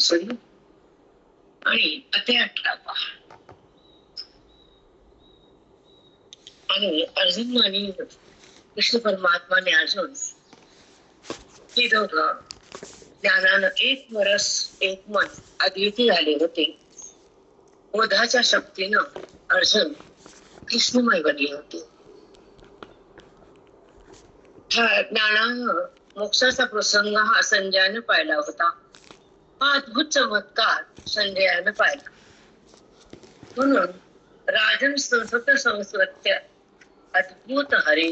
सुरू आणि अध्याय 18 आणि अर्जुन आणि कृष्ण परमात्माने अर्जुन हे दोघं ज्ञानानं 1 वर्ष 1 मन अद्वितीय झाले होते. बोधाच्या शक्तीनं अर्जुन कृष्णमय बनले होते. ज्ञानानं मोक्षाचा प्रसंग हा संजयानं पाहिला होता. हा अद्भुत चमत्कार संजयानं पाहिला. म्हणून राजन संसत संस्कृत्य अद्भुत हरे.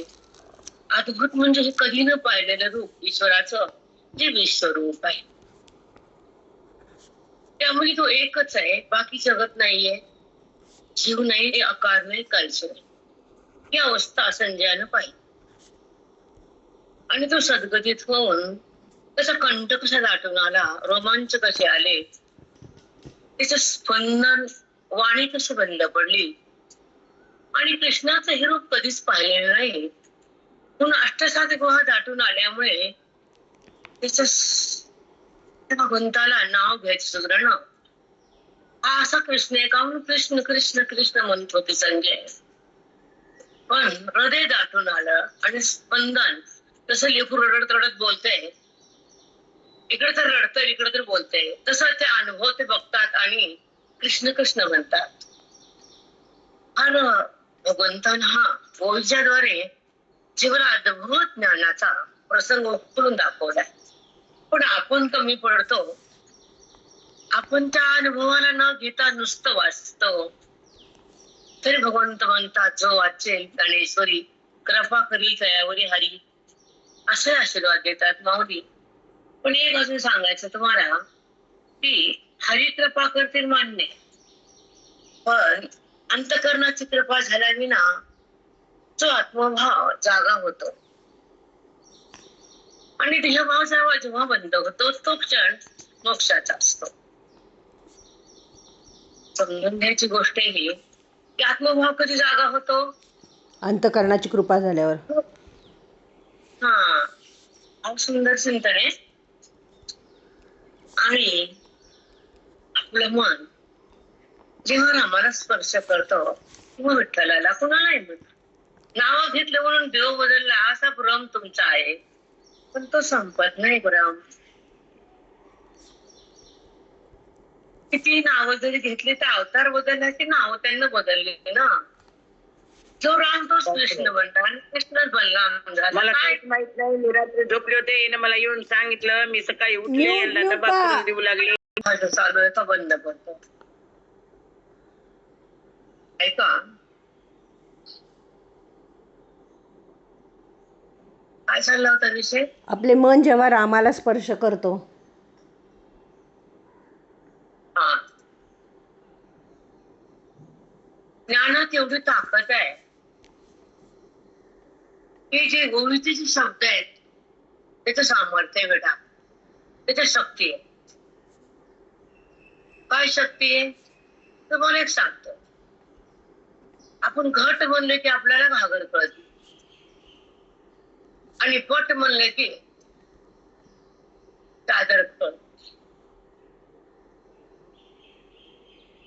अद्भुत म्हणजे हे कधी न पाहिलेलं रूप ईश्वराचं, जे विश्वरूप आहे. त्यामुळे तो एकच आहे, बाकी जगत नाहीये, जीव नाही, हे आकार नाही, कालच नाही. ही अवस्था संजयानं पाहिली. आणि तो सद्गतीत होऊन त्याचा कंठ कसा दाटून आला, रोमांच कसे आले, त्याचं स्पंदन, वाणी कशी बंद पडली. आणि कृष्णाचं हे रूप कधीच पाहिलेलं नाही. म्हणून अष्टसाधिक गुहा दाटून आल्यामुळे त्याच्या भगवंताला नाव घ्यायचं सुगरण. हा असा कृष्ण आहे का म्हणून कृष्ण कृष्ण कृष्ण म्हणत होते संजय. पण हृदय दाटून आलं आणि स्पंदन, तसं लेकरू रडत रडत बोलतंय, इकडे तर रडतंय इकडे तर बोलतंय, तसं ते अनुभव ते बघतात आणि कृष्ण कृष्ण म्हणतात. आणि भगवंतांना हा ओळीच्याद्वारे जीवना अद्भुत ज्ञानाचा प्रसंग उकरून दाखवलाय. पण आपण कमी पडतो. आपण त्या अनुभवाला न घेता नुसतं वाचतो. तरी भगवंत म्हणतात, जो वाचेल ज्ञानेश्वरी कृपा करील तयावरी हरी, असे आशीर्वाद देतात माऊली. पण एक अजून सांगायचं तुम्हाला की हरी कृपा करतील मान्य, पण अंतःकरणाची कृपा झाल्याविना जो आत्मभाव जागा होतो आणि देहभाव जेव्हा बंद होतो, तो क्षण मोक्षाचा असतो. समजून घ्यायची गोष्ट ही की आत्मभाव कधी जागा होतो, अंतःकरणाची कृपा झाल्यावर. हा सुंदर चिंतन आहे. आणि आपलं मन जेव्हा रामाला स्पर्श करतो तेव्हा विठ्ठलाला कुणालाही म्हणतो. नाव घेतलं म्हणून देव बदलला असा भ्रम तुमचा आहे, पण तो संपत नाही भ्रम. किती नावं जरी घेतली तर अवतार बदलला की नाव त्यांना बदलले ना. जो राम तोच कृष्ण बनला आणि कृष्णच बलराम झाला. मला काहीच माहित नाही. मी रात्री झोपले होते, हिने मला येऊन सांगितलं. मी सकाळी उठले, यांना डबा करून देऊ लागले. माझं चालू आहे का बंद करतो ऐका. काय चालला होता विषय? आपले मन जेव्हा रामाला स्पर्श करतो, हा, ज्ञानात एवढी ताकद आहे की जे गोविचे जे शब्द आहेत त्याचं सामर्थ्य आहे बेटा, त्याच्या शक्ती आहे. काय शक्ती आहे तुम्हाला एक सांगतो. आपण घट म्हणले की आपल्याला घागर कळते आणि पट म्हणले की चादर कळते.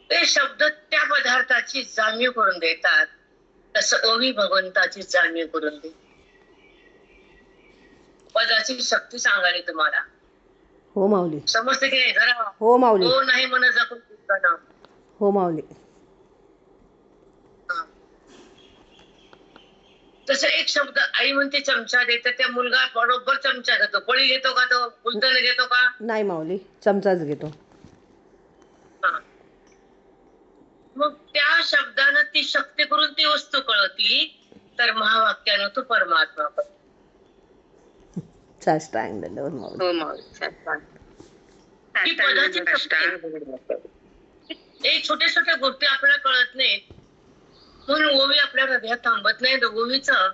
ते शब्द त्या पदार्थाची जाणीव करून देतात, तसं ओवी भगवंताची जाणीव करून देते. पदाची शक्ती सांगाली तुम्हाला. हो माऊली. समजते की नाही जरा? हो माऊली. हो नाही म्हणत जा. हो माऊली. तसं एक शब्द आई म्हणते चमचा देते, त्या मुलगा बरोबर चमचा घेतो. पळी घेतो का तो? फुलताना घेतो का? नाही माऊली, चमचाच घेतो. मग त्या शब्दानं ती शक्ती करून ती वस्तू कळती, तर महावाक्यानं तो परमात्मा कळतो. साष्टांग दंडवत माऊली. हो माऊली. ही पदाची एक छोट्या छोट्या गोष्टी आपल्याला कळत नाहीत म्हणून ओवी आपल्या हृदयात थांबत नाही. ओवीचं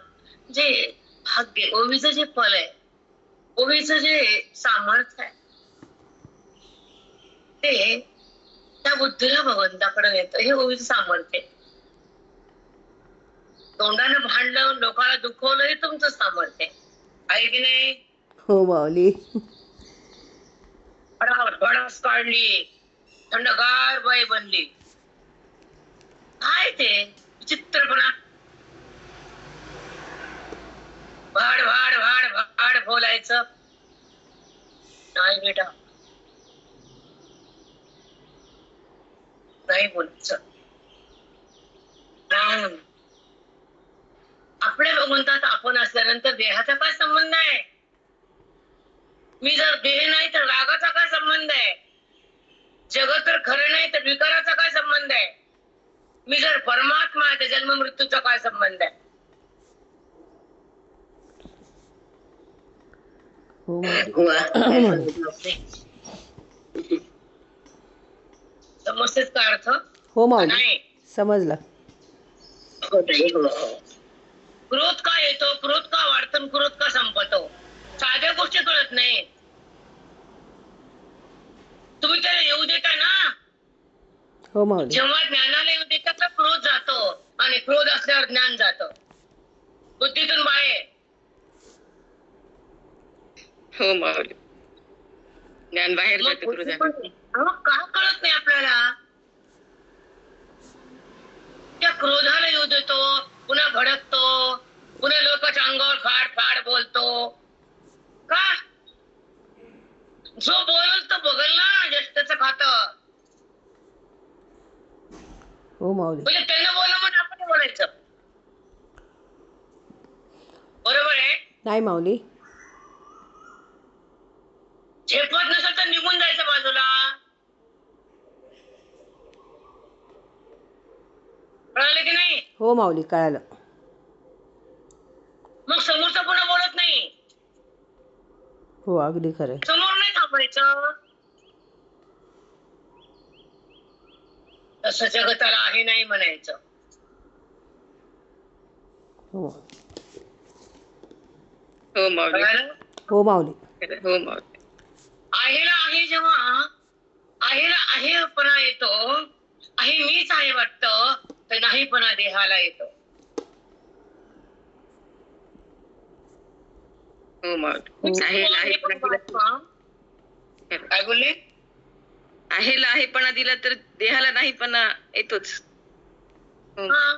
जे भाग्य, ओवीचं जे फल आहे, ओवीचं जे सामर्थ्य आहे, ते त्या बुद्धीला भगवंताकडे येतं. हे ओवीचं सामर्थ्य आहे. तोंडानं भांडलं, लोकांना दुखवलं, हे तुमचं सामर्थ्य आहे की नाही? हो माऊली. बरोबर. भडास काढली, थंडगार बाई बनली. काय ते विचित्रपणा. भाड भाड भाड भाड बोलायचं नाही बेटा, नाही बोलायचं. नाही. आपल्या भगवंतात आपण असल्यानंतर देहाचा काय संबंध आहे? मी जर देह नाही तर रागाचा काय संबंध आहे? जगत तर खरं नाही तर विकाराचा काय संबंध आहे? मी जर परमात्मा आहे तर जन्म मृत्यूचा काय संबंध आहे? हो माऊली. समजतेच का अर्थ? हो माऊली, नाही. समजलं. क्रोध का येतो, क्रोध का वाढतो, क्रोध का संपतो, साध्या गोष्टी कळत नाही. तुम्ही त्याला येऊ देता ना. हो माऊली. जेव्हा ज्ञानाला येऊ देता तर क्रोध जातो आणि क्रोध असल्यावर ज्ञान जातं. बुद्धीतून बाहेर. हो माऊली. ज्ञान बाहेर मग जातं क्रोधाने. का कळत नाही आपल्याला? त्या क्रोधाला येऊ देतो, पुन्हा भडकतो, पुन्हा लोकांच्या अंगावर फाड फाड बोलतो. का? जो बोलल तो बघल ना, ज्येष्ठाचं खातं. हो माऊली. म्हणजे त्यानं बोला म्हणून आपण बोलायचं. बरोबर आहे? नाही माऊली. झेपत नसेल तर निघून जायचं बाजूला. कळालं की नाही? हो माऊली, कळालं. मग समोरचा पुन्हा बोलत नाही. हो, अगदी खरं. समोर नाही थांबायचं. तसं जगताला आहे नाही म्हणायचं. हो हो माऊली. कळालं? हो माऊली. हो माऊली. आहेला आहे जेव्हा आहेला आहेपणा येतो, आहे मीच आहे वाटतं, तर नाहीपणा देहाला येतो. हो माऊली. आहेला काय बोलले? आहेपणा दिला तर देहाला नाहीपणा येतोच. हा.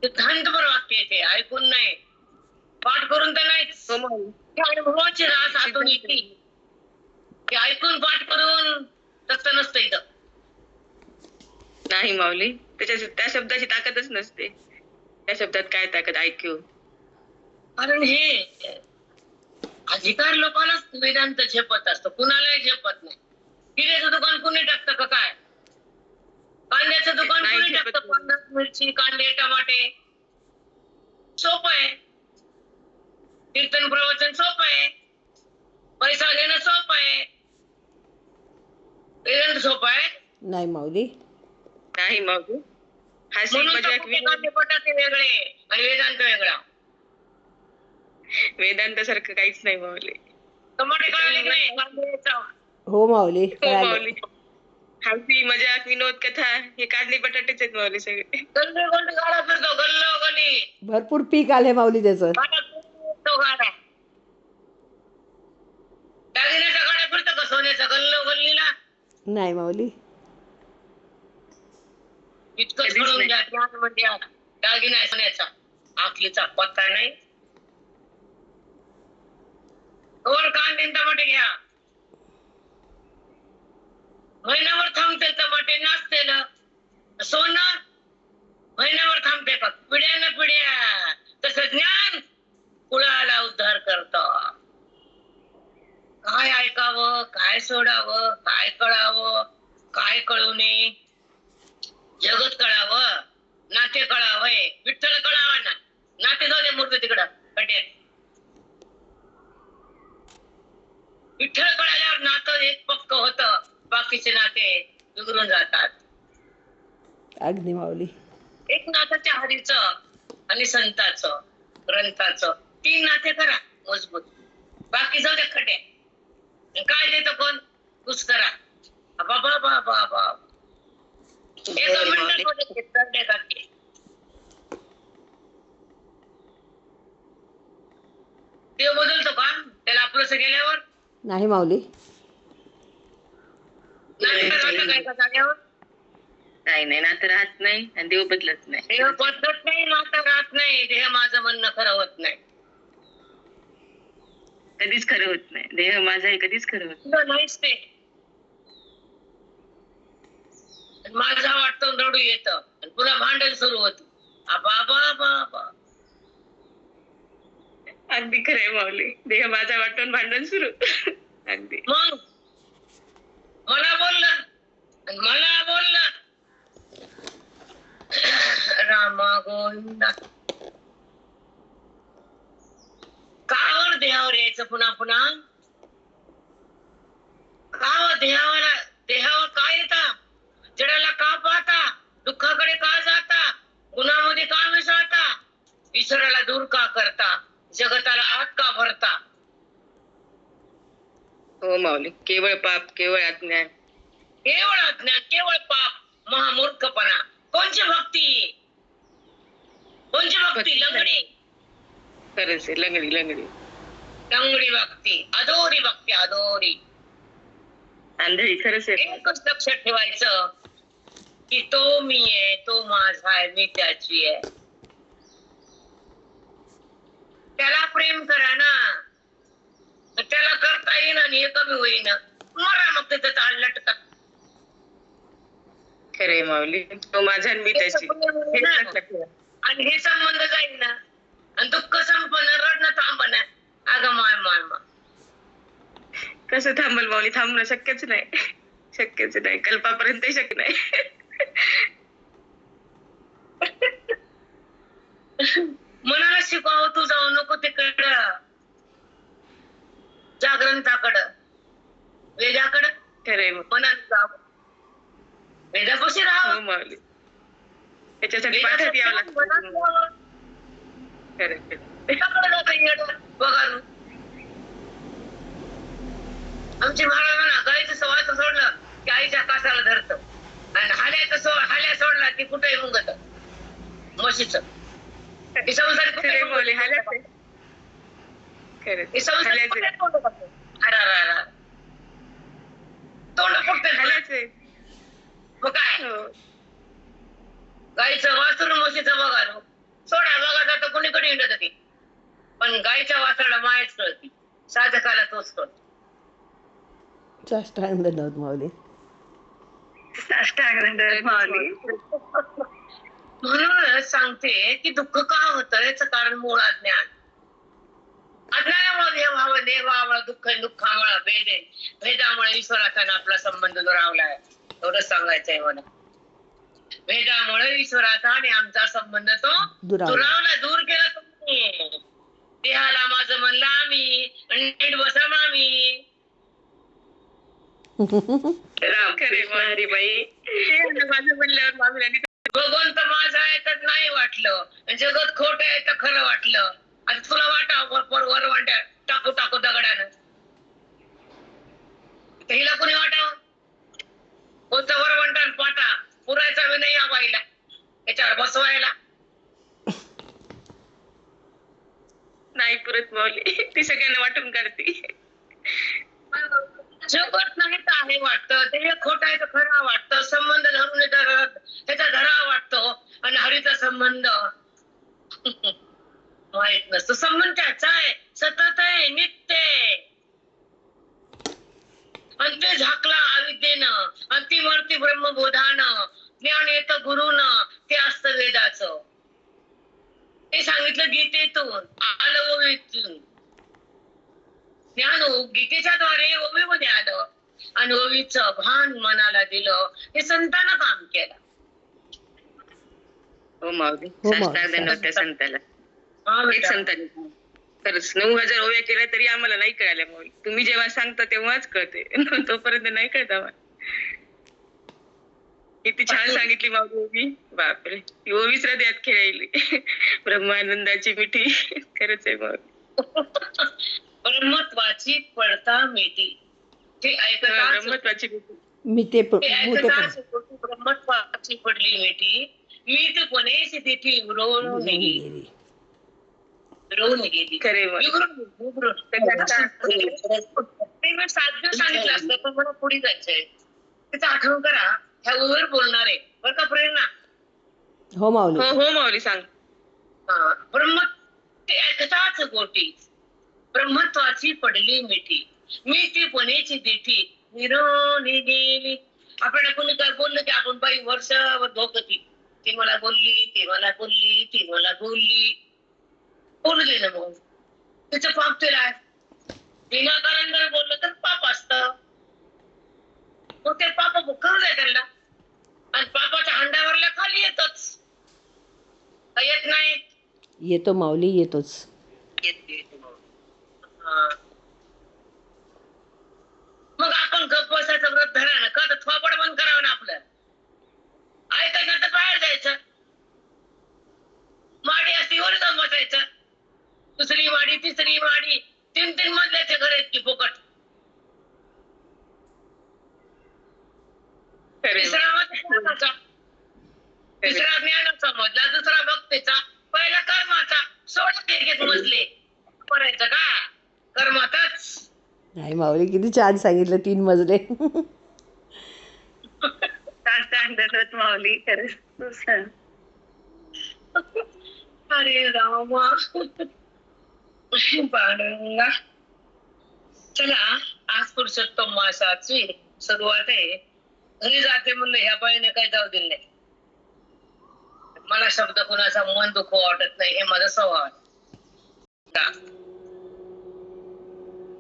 सिद्धांतपर वाक्य येते, ऐकून नाही, पाठ करून तर नाहीच. हो माऊली. अनुभवाची रास आतून येते. ते ऐकून पाठ करून तसं नसतं इथं. नाही माऊली, त्या शब्दाची ताकदच नसते. त्या शब्दात काय ताकद ऐकू. कारण हे अधिकार लोकांनाच वेदांत झेपत असतं, कुणालाही झेपत नाही. किराचं दुकान कुणी टाकतं का काय? कांद्याचं दुकान नाही कुणी झेपत. टाकतं? कांदा, मिरची, कांदे, टमाटे. सोपं आहे. कीर्तन प्रवचन सोपं आहे. पैसा घेणं सोपं आहे. वेदांत सोपं आहे? नाही माऊली. नाही माऊली. हास्य म्हणून तर मजाक कुठे कांदे बटाटे वेगळे आणि वेदांत वेगळा. वेदांतासारखं काहीच नाही माऊली. टमाटे काढले की नाही? कांद्याचा. हो माऊली, हो कळालं. माऊली. हसी मजाक विनोद कथा हे काढले बटाटेच आहेत माऊली सगळे. गल्ली गल्ली गाडा फिरतो, गल्लो गल्ली. भरपूर पीक आले माऊली त्याचं. गाडा फिरतो गाडा. दागिन्याचा गाडा फिरतो का सोन्याचा गल्लो गल्लीला? नाही माऊली. इतकंच कधीच कळून नाही. घ्या, ज्ञान म्हणजे दागिना आहे सोन्याचा, आखलीचा पत्ता नाही. वर कांदे आणि टमाटे घ्या. महिन्यावर थांबते टमाटे नाचतेल. सोनं महिन्यावर थांबते का? पिढ्यान पिढ्या. तसं ज्ञान कुळाला उद्धार करत. काय ऐकावं, काय सोडावं, काय कळावं, काय कळू नये. जगत कळावं, नाते कळावंय, विठ्ठल कळावा ना. नाते जाऊ दे मूर्त तिकडं कट्यात. विठ्ठल कळाल्यावर नातं एक पक्क होतं, बाकीचे नाते बिघडून जातात. अगदी माऊली. एक नातं हरीचं आणि संताचं, ग्रंथाचं, 3 नाते करा मजबूत. बाकी जाऊ दे खटे. काय देतो कोण? कुछ करा. बाबा बाबा बाबा. एका मिनिटात ते बदलतो का त्याला आपलंसं गेल्यावर? नाही माऊली. नातं राहतं काय का जाग्यावर? काही नाही, नातं राहत नाही आणि देव बदलत नाही. देह बदलत नाही, नातं राहत नाही. देह माझं म्हणणं खरं होत नाही. कधीच खरं होत नाही. देह माझा हे कधीच खरं होत तुझं नाहीच ते. माझा वाटतं रडू येतं आणि पुन्हा भांडण सुरू होत. बाबा बाबा नाही. अगदी खरं आहे माऊली. देह माझा वाटून भांडण सुरू. अगदी. मग मला बोलला रामा गोविंदा. कावर देहावर यायचं पुन्हा पुन्हा? कावर देहावर का येता? जडाला का पाहता? दुःखाकडे का जाता? गुणामध्ये का मिसळता? ईश्वराला दूर का करता? जगताला आत का भरता? हो माऊली. केवळ पाप, केवळ अज्ञान. केवळ अज्ञान, केवळ पाप, महामूर्खपणा. कोणची भक्ती? लंगडी. खरंच आहे, लंगडी. लंगडी भक्ती, अधोरी भक्ती, अधोरी. आंधळी. खरंच आहे. एकच लक्षात ठेवायचं की तो मी आहे, तो माझा आहे, मी त्याची आहे. त्याला प्रेम करा ना. त्याला करता येईन आणि हे कमी होईन. मरा मग त्याचं ताळ लटका. खरे माऊली. तो माझा आणि मी त्याची. हेच लक्षात ठेवा. आणि हे संबंध जाईल ना आणि दुःख संपन्न, रडणं थांबणं. अगं माय. कसं थांबल माऊली? थांबणं शक्यच नाही. कल्पापर्यंत शक्य नाही. मनाला शिकवावं, तू जाऊ नको तिकडं. जागृताकडं, वेदाकडं. खरे मनात जावं, वेदापाशी राहावं. हो माऊली. त्याच्यासाठी पाठात यावं लागतं. बघा आमची महाराजांना गाईचं सवाचं सोडलं की आईच्या कासाला धरत आणि हाल्या सोडला की कुठेही मुंगत म्हशीचं. ही संसार कुठे माऊली. तोंड फुटत. मग काय गाईचं वासरू म्हशीचं बघा सोडा बघा जातं कोणीकडे हिंडत होती. पण गाईच्या वासराला मायच कळती, साधकाला तोच कळतो. साष्टांग दंडवत माऊली. म्हणूनच सांगते की दुःख का होतं याचं कारण मूळ अज्ञान. अज्ञानामुळे देवामुळे दुःखामुळे भेदामुळे ईश्वराचा आपला संबंध दुरावलाय. एवढंच सांगायचंय मला. भेदामुळे ईश्वराचा आणि आमचा संबंध तो दुरावला, दूर केला तुम्ही. देहाला माझं म्हणलं आम्ही आणि नीट बसा मामी. खरे मारी बाई. माझं म्हणल्यावर मामी भगवंत माझा आहे तर नाही वाटलं, जगत खोट आहे तर खरं वाटलं. आता तुला वाटावं वरवंट्या टाकू दगडानं. हिला कोणी वाटावं? कोणतं वरवंटा पाटा पुरायचा नाही या बाईला याच्यावर बसवायला. नाही पुरत माऊली. ती सगळ्यांना वाटून काढते. जगत नाही तर आहे वाटतं, ते खोट आहे तर खरं वाटतं. संबंध धरून त्याचा धरा वाटतो आणि हरीचा संबंध माहित नसतो. संबंध त्याचा आहे, सतत आहे, नित्य आहे. आणि ते झाकला अविद्येनं आणि ती वरती ब्रह्मबोधानं ज्ञान येतं गुरुनं. ते असतं वेदाचं. ते सांगितलं गीतेतून, आलं ओवीतून. ज्ञान गीतेच्या द्वारे ओवीमध्ये आलं आणि ओवीचं भान मनाला दिलं. हे संतांना काम केलं. हो माऊली. साष्टांग दंडवत त्या संताला. एक संतांनी खरंच 9000 ओव्या केल्या तरी आम्हाला नाही कळाल्या माऊली. तुम्ही जेव्हा सांगता तेव्हाच कळते. तोपर्यंत नाही कळत आम्हाला. किती छान सांगितली माऊली ओवी. बापरे. ती ओवीच हृदयात खेळायली. ब्रह्मानंदाची मिठी. खरंच आहे माऊली. ब्रह्मत्वाची पडता मिठी. ते ऐकता ब्रह्मत्वाची मिठी. ब्रह्मत्वाची पडली मिठी. मीठपणे तिथे रोवून गेली. खरे साध्य सांगितलं असतं पण मला पुढे जायचंय. त्याचं आठवण करा. ह्या ओळीवर बोलणार आहे बरं का प्रेरणा. हो माऊली. हो हो माऊली सांग. ब्रह्म ते ऐकताच गोटी, ब्रह्मत्वाची पडली मिठी, मी ती पणेची दिठी निरोनी गेली. आपल्याला कोणी काय बोललं की आपण बाई वर्ष धोकती, ती मला बोलली, ती मला बोलली, ती मला बोलली, बोलू दे ना मग. तिचं पाप तिला आहे. विनाकारण जर बोललं तर पाप असतं. मग ते पाप करू दे त्यांना. आणि पापाच्या हंड्यावरला खाली येतच, का येत नाही? येतो माऊली, येतोच. मग आपण गप्प बसायचं व्रत धरा ना का, तर थोपड बंद करावं ना आपलं. ऐकायचं तर बाहेर जायचं. माडी असती वर जाऊन बसायचं. दुसरी माडी, तिसरी माडी, 3-3 मजल्याचे घर आहेत की फुकट. तिसरा मजला, तिसरा ज्ञानाचा मजला, दुसरा भक्तीचा, पहिला कर्माचा. सोड एक मजले करायचं का कर्मातच. नाही माऊली, किती छान सांगितलं, 3 मजले. माऊली खरंच. अरे रामा पांडुरंगा. चला, आज पुरुषोत्तम मासाची सुरुवात आहे. घरी जाते म्हणलं ह्या बाईने काही जाऊ दिले नाही. मला शब्द कोणाचा मन दुःख वाटत नाही, हे माझा स्वभाव आहे.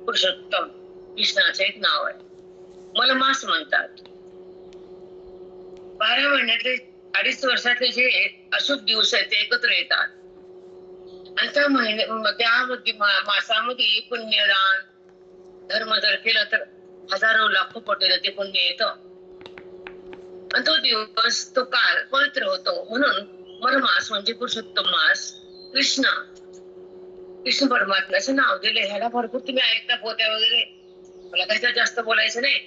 पुरुषोत्तम कृष्णाचं एक नाव आहे. मला मास म्हणतात. 12 महिन्यातले 2.5 वर्षातले जे अशुभ दिवस आहेत ते एकत्र येतात. आणि त्यामध्ये मासामध्ये पुण्यदान धर्म जर केलं तर हजारो लाखो पटीने ते पुण्य येतं. आणि तो दिवस, तो काळ पवित्र होतो. म्हणून मास म्हणजे पुरुषोत्तम मास. कृष्ण परमात्म्याचं नाव दिले. ह्याला भरपूर तुम्ही ऐकता पोत्या वगैरे. मला काही जास्त बोलायचं नाही.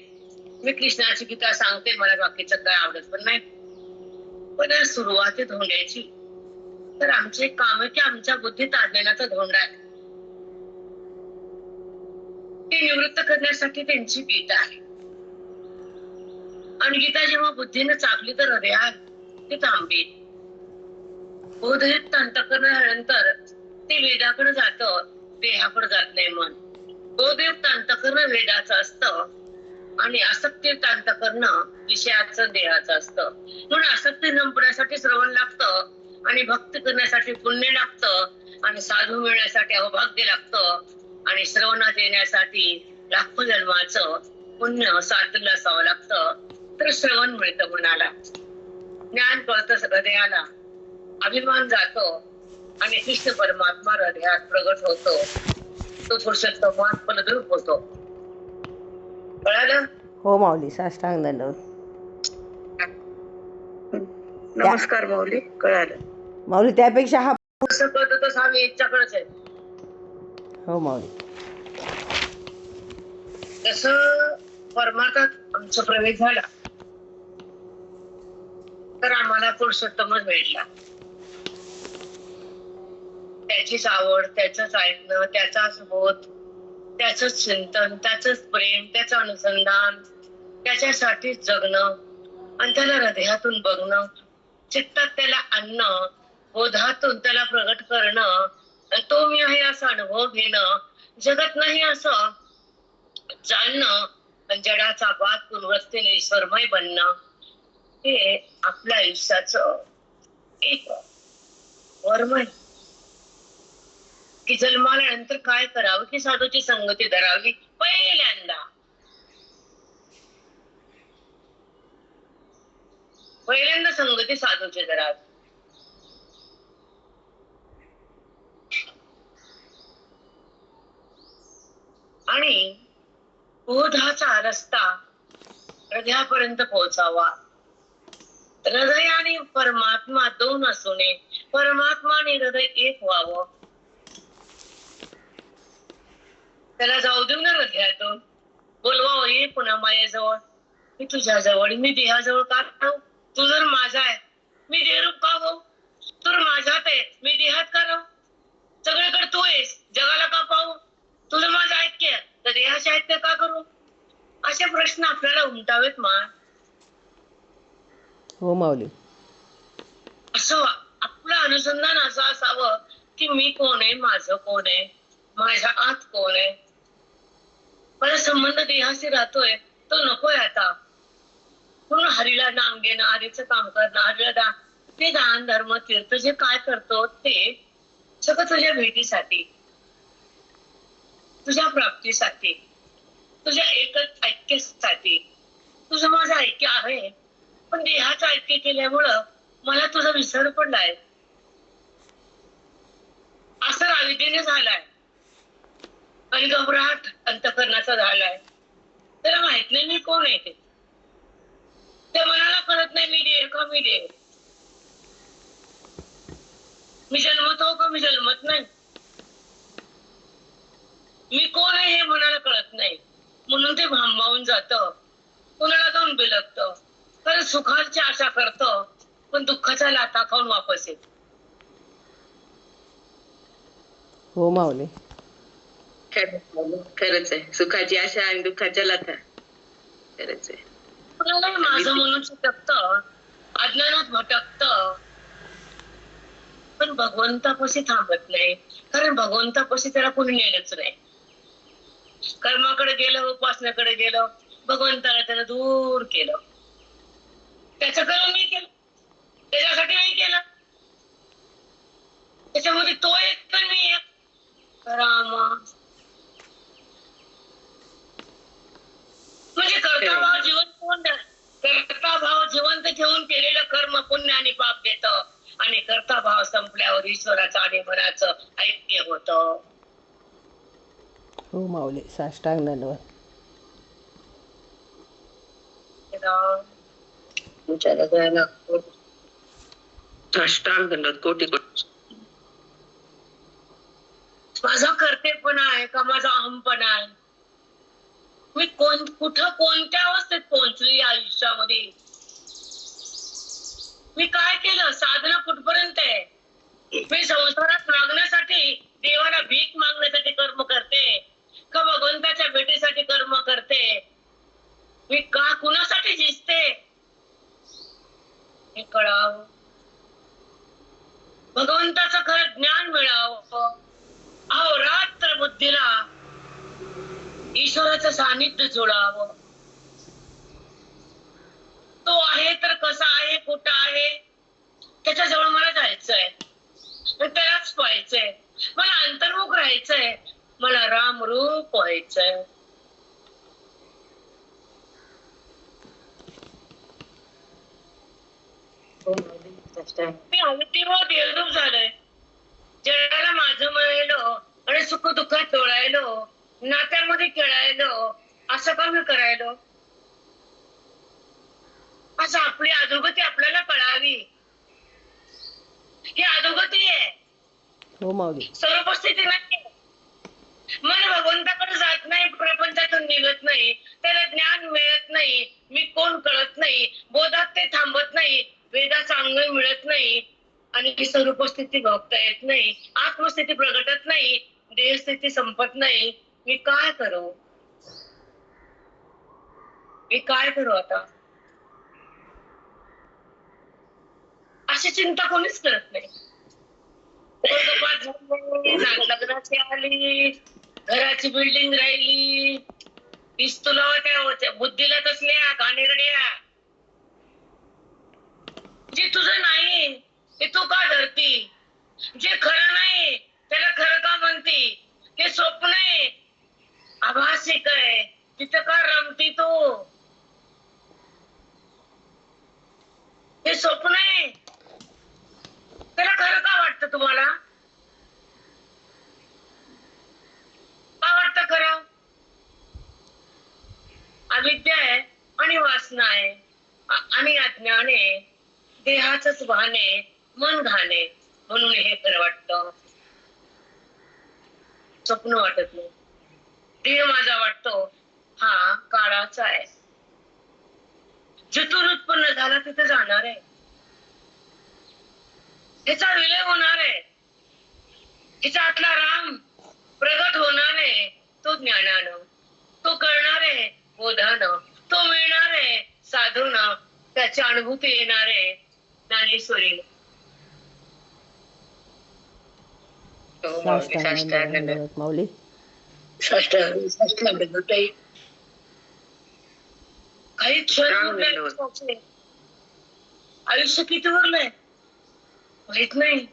मी कृष्णाची गीता सांगते, मला बाकीचं काय आवडत पण नाही. पण सुरुवात आहे धोंड्याची. तर आमचे काम आहे की आमच्या बुद्धीत अज्ञानाचा धोंडा आहे ते निवृत्त करण्यासाठी त्यांची गीता आहे. आणि गीता जेव्हा बुद्धीनं चापली तर हृदयात ती थांबेल. बोधयुक्त अंतःकरण झाल्यानंतर ते वेदाकडे जातं, देहाकडे जात नाही मन. बोधयुक्त अंतःकरण वेदाचं असतं आणि आसक्तियुक्त अंतःकरण विषयाचं, देहाचं असतं. म्हणून आसक्ती संपण्यासाठी श्रवण लागतं आणि भक्ती करण्यासाठी पुण्य लागतं आणि साधू मिळण्यासाठी अवभाग्य लागतं आणि श्रवणात येण्यासाठी लाखो जन्माचं पुण्य साधलं असावं लागतं. तर श्रवण मिळतं मनाला, ज्ञान कळतं हृदयाला, अभिमान जातो आणि कृष्ण परमात्मा हृदयात प्रगट होतो. तो पुरुषोत्तम फलद्रूप होतो. कळालं? हो माऊली, साष्टांग दंडवत. नमस्कार माऊली, कळालं. माऊली, त्यापेक्षा हा. कसं कळतं तसं आम्ही याच्याकडेच आहे. हो माऊली. जसं परमार्थात आमचा प्रवेश झाला तर आम्हाला पुरुषोत्तमच भेटला. त्याचीच आवड, त्याचंच ऐकणं, त्याचाच बोध, त्याचंच चिंतन, त्याचंच प्रेम, त्याचं अनुसंधान, त्याच्यासाठीच जगणं आणि त्याला हृदयातून बघणं, चित्तात त्याला आणणं, बोधातून त्याला प्रगट करणं, आणि तो मी आहे असा अनुभव घेणं, जगत नाही असं जाणणं, आणि जडाचा बाद पुनर्वस्तीने ईश्वरमय बनणं, हे आपल्या आयुष्याचं एक वर्म आहे. की जन्माल्यानंतर काय करावं, की साधूची संगती धरावी. पहिल्यांदा संगती साधूची धरावी. आणि बोधाचा रस्ता हृदयापर्यंत पोहोचावा. हृदय आणि परमात्मा दोन असू नये, परमात्मा आणि हृदय एक व्हावं. त्याला जाऊ देऊ ना हृदयातून, बोलवा ये पुन्हा माझ्याजवळ. मी तुझ्या जवळ, मी देहाजवळ का राहू? तू जर माझा आहे, मी देहरूप का हो? तू माझ्यात आहे, मी देहात का राहू? सगळीकडे तू आहेस, जगाला का पाहू? तुझं माझं ऐक्य तर देहाचे ऐक्य का करू? असे प्रश्न आपल्याला उमटावेत मान. हो माऊली. असं आपलं अनुसंधान असं असावं की मी कोण आहे, माझं कोण आहे, माझ्या आत कोण आहे. मला संबंध देहाशी राहतोय तो नकोय आता. म्हणून हरीला नाम घेणं, हरीचं काम करणं, हरीला ते दान धर्म तीर्थ जे काय करतो ते सगळं तुझ्या भेटीसाठी, तुझ्या प्राप्तीसाठी, तुझ्या एकच ऐक्यासाठी. तुझं माझं ऐक्य आहे, पण देहाचं ऐक्य केल्यामुळं मला तुझा विसर पडलाय. असं रावितेने झालाय आणि घबराट अंतकरणाचा झालाय. त्याला माहित नाही मी कोण आहे ते. त्या मनाला कळत नाही मी देह का मी देह, मी जन्मतो का मी जन्मत नाही, मी कोण आहे हे मनाला कळत नाही. म्हणून ते भांबावून जातं, कुणाला जाऊन बिलगतं. कारण सुखाची आशा करतं पण दुःखाचा लाथा खाऊन वापस येत. हो माऊली. खरंच आहे. सुखाची आशा आणि दुःखाच्या लाथा. खरंच आहे. कुणालाही माझं म्हणून शिटकतं, अज्ञानात भटकतं, पण भगवंतापाशी थांबत नाही. कारण भगवंतापाशी त्याला कोणी नेलंच नाही. कर्माकडे गेलं, उपासनेकडे गेलं, भगवंताला त्यानं दूर केलं. त्याचं कर्म मी केलं, त्याच्यासाठी नाही केलं. त्याच्यामध्ये तो एक पण मी एक. रामा म्हणजे कर्ताभाव जिवंत, कर्ताभाव जिवंत ठेवून केलेलं कर्म पुण्य आणि पाप देत आणि कर्ताभाव संपल्यावर ईश्वराचं आणि मनाचं ऐक्य होत. हो माऊली. साष्टांग दंडवत. साष्टांग दंडवत. कोटी कोटी. माझा कर्तेपणा आहे का माझा अहमपणा आहे? मी कुठं कोणत्या अवस्थेत पोहोचली या आयुष्यामध्ये? मी काय केलं? साधना कुठपर्यंत आहे? मी संसारात मागण्यासाठी, देवाला भीक मागण्यासाठी कर्म करते का भगवंताच्या भेटीसाठी कर्म करते? मी का कुणासाठी झिजते हे कळावं. भगवंताचं खरं ज्ञान मिळावं. अहोरात्र बुद्धीला ईश्वराचं सानिध्य जोडावं. तो आहे तर कसा आहे, कुठं आहे, त्याच्याजवळ मला जायचंय, त्यालाच पाहायचंय. मला अंतर्मुख राहायचंय, मला रामरूप व्हायचंय. मी अवतीभाव देवरूप झालोय. जगाला माझं मिळायलो आणि सुख दुःखात डोळायलो, नात्यामध्ये खेळायलो, असं का मी करायलो? असं आपली अधोगती आपल्याला कळावी. ही अधोगती आहे, हो माऊली. सर्वोपस्थिती नाही. मन भगवंताकडे जात नाही, प्रपंचातून निघत नाही, त्याला ज्ञान मिळत नाही, मी कोण कळत नाही, बोधात ते थांबत नाही, वेदाचा अंग मिळत नाही आणि सर्वोपस्थिती भोगता येत नाही, आत्मस्थिती प्रगटत नाही, देहस्थिती संपत नाही. मी काय करू? मी काय करू आता? अशी चिंता कोणीच करत नाही. लग्नाची आली, घराची बिल्डिंग राहिली, पिस्तुला होत्या, बुद्धीला तसल्या घाणेरड्या. जे तुझं नाही ते तू का धरती? जे खरं नाही त्याला खरं का म्हणती? ते स्वप्न आहे, आभासिक आहे, तिथं का रमती तू? हे स्वप्न आहे, त्याला खरं का वाटतं तुम्हाला? का वाटतं खरं? अविद्या आहे आणि वासना आहे आणि अज्ञान आहे, देहाचंच भान आहे, मन घाण आहे, म्हणून हे खरं वाटतं. स्वप्न वाटत नाही. देह माझा वाटतो हा काळाचा आहे, जिथून उत्पन्न झाला तिथे जाणार आहे, ह्याचा विलय होणार आहे, ह्याचा आतला राम प्रगट होणार आहे. तो ज्ञानानं, तो कळणार आहे बोधानं, तो मिळणार आहे साधूनं. त्याची अनुभूती येणार आहे ज्ञानेश्वरी. हो माऊली, साष्टांग दंडवत माऊली. काही क्षण उरले. आयुष्य किती उरलंय माहित नाही.